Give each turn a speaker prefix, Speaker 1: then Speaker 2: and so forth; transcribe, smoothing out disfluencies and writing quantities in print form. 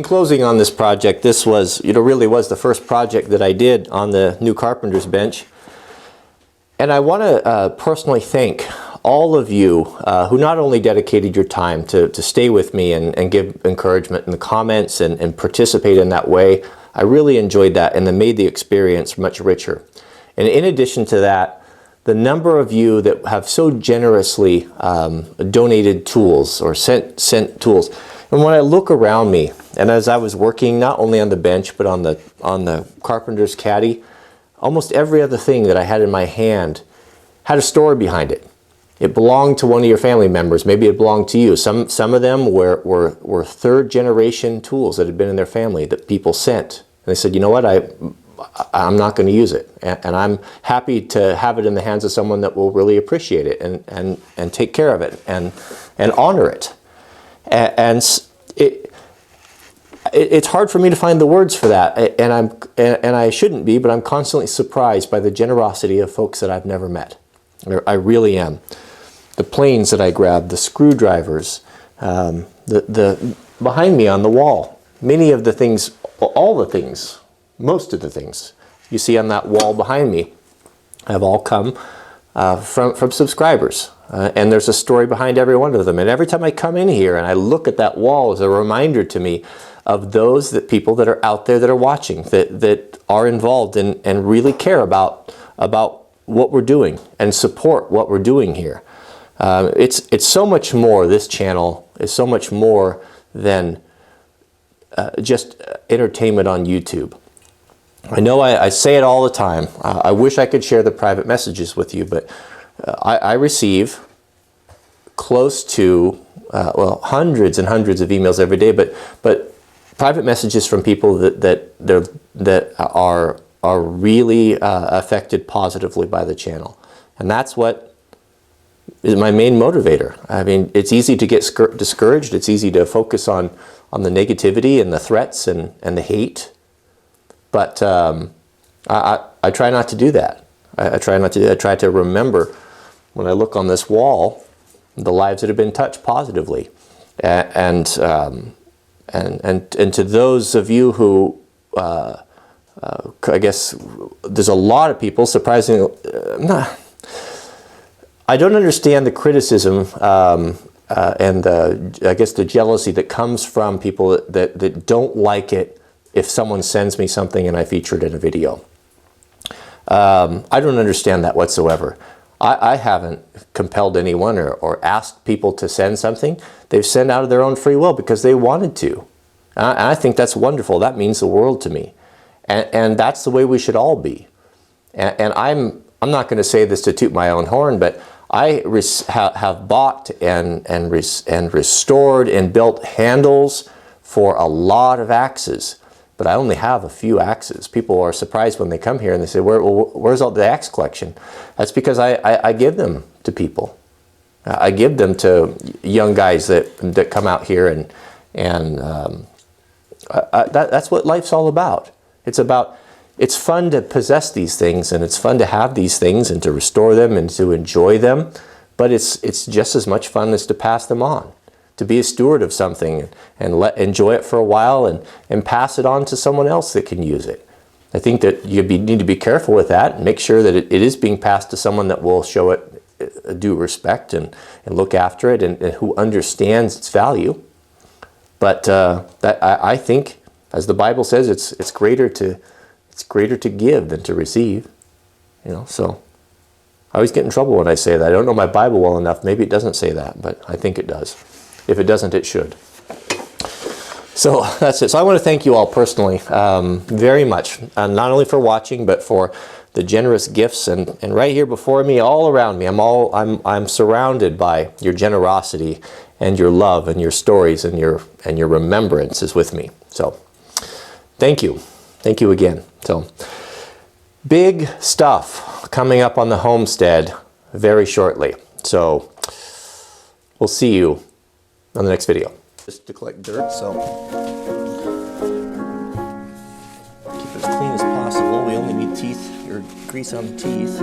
Speaker 1: in closing on this project, this was, really was the first project that I did on the new carpenter's bench. And I want to personally thank all of you who not only dedicated your time to stay with me and give encouragement in the comments and participate in that way. I really enjoyed that, and it made the experience much richer. And in addition to that, the number of you that have so generously donated tools or sent tools. And when I look around me, and as I was working not only on the bench but on the carpenter's caddy, almost every other thing that I had in my hand had a story behind it. It belonged to one of your family members. Maybe it belonged to you. Some of them were third generation tools that had been in their family that people sent. And they said, you know what, I'm not going to use it. And I'm happy to have it in the hands of someone that will really appreciate it and take care of it and honor it. And it's hard for me to find the words for that, and I shouldn't be, but I'm constantly surprised by the generosity of folks that I've never met. I really am. The planes that I grabbed, the screwdrivers, the behind me on the wall, many of the things, all the things, most of the things you see on that wall behind me have all come from subscribers. And there's a story behind every one of them. And every time I come in here and I look at that wall, as a reminder to me of those people that are out there that are watching, that are involved and really care about what we're doing and support what we're doing here. It's so much more. This channel is so much more than just entertainment on YouTube. I know I say it all the time. I wish I could share the private messages with you, but I receive close to well, hundreds and hundreds of emails every day, but private messages from people that are really affected positively by the channel, and that's what is my main motivator. I mean, it's easy to get discouraged. It's easy to focus on the negativity and the threats and the hate, but I try not to do that. I try not to do that. I try to remember when I look on this wall the lives that have been touched positively, and to those of you who I guess there's a lot of people, surprisingly, I don't understand the criticism and I guess the jealousy that comes from people that don't like it if someone sends me something and I feature it in a video. I don't understand that whatsoever. I haven't compelled anyone or asked people to send something. They've sent out of their own free will because they wanted to. And I think that's wonderful. That means the world to me. And that's the way we should all be. And I'm not going to say this to toot my own horn, but I have bought and restored and built handles for a lot of axes. But I only have a few axes. People are surprised when they come here and they say, where's all the axe collection? That's because I give them to people. I give them to young guys that come out here, and that's what life's all about. It's fun to possess these things, and it's fun to have these things and to restore them and to enjoy them, but it's just as much fun as to pass them on. To be a steward of something and enjoy it for a while and pass it on to someone else that can use it. I think that you need to be careful with that and make sure that it is being passed to someone that will show it due respect and look after it and who understands its value. But I think, as the Bible says, it's greater to give than to receive. So I always get in trouble when I say that. I don't know my Bible well enough. Maybe it doesn't say that, but I think it does. If it doesn't, it should. So that's it. So I want to thank you all personally very much, not only for watching, but for the generous gifts. And right here before me, all around me, I'm surrounded by your generosity and your love and your stories and your remembrances with me. So thank you. Thank you again. So big stuff coming up on the homestead very shortly. So we'll see you on the next video. Just to collect dirt, so keep it as clean as possible. We only need teeth or grease on the teeth.